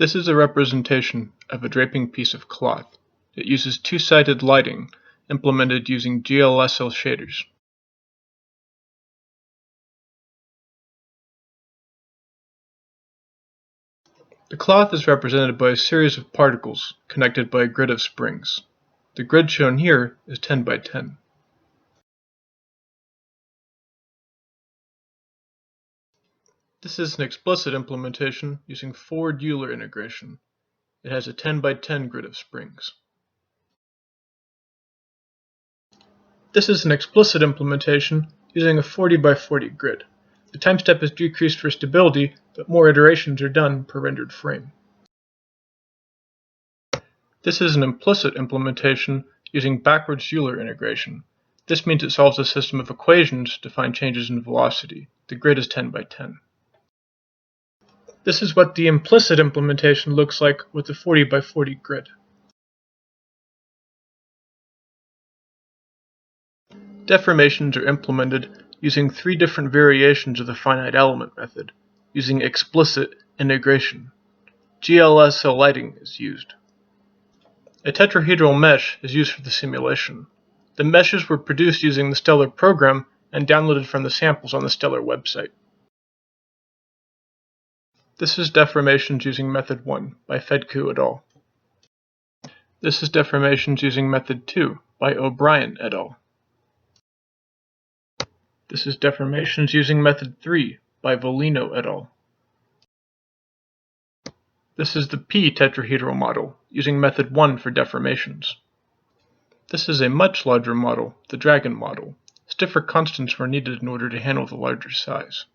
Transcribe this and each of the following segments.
This is a representation of a draping piece of cloth. It uses two-sided lighting, implemented using GLSL shaders. The cloth is represented by a series of particles connected by a grid of springs. The grid shown here is 10 by 10. This is an explicit implementation using Ford-Euler integration. It has a 10 by 10 grid of springs. This is an explicit implementation using a 40 by 40 grid. The time step is decreased for stability, but more iterations are done per rendered frame. This is an implicit implementation using backwards Euler integration. This means it solves a system of equations to find changes in velocity. The grid is 10 by 10. This is what the implicit implementation looks like with the 40 by 40 grid. Deformations are implemented using 3 different variations of the finite element method, using explicit integration. GLSL lighting is used. A tetrahedral mesh is used for the simulation. The meshes were produced using the Stellar program and downloaded from the samples on the Stellar website. This is Deformations using Method 1 by Fedku et al. This is Deformations using Method 2 by O'Brien et al. This is Deformations using Method 3 by Volino et al. This is the P tetrahedral model using Method 1 for deformations. This is a much larger model, the Dragon model. Stiffer constants were needed in order to handle the larger size.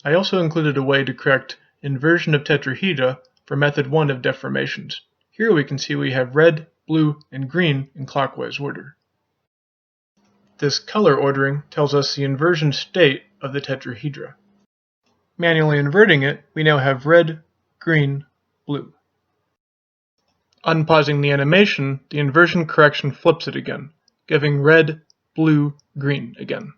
I also included a way to correct inversion of tetrahedra for Method 1 of deformations. Here we can see we have red, blue, and green in clockwise order. This color ordering tells us the inversion state of the tetrahedra. Manually inverting it, we now have red, green, blue. Unpausing the animation, the inversion correction flips it again, giving red, blue, green again.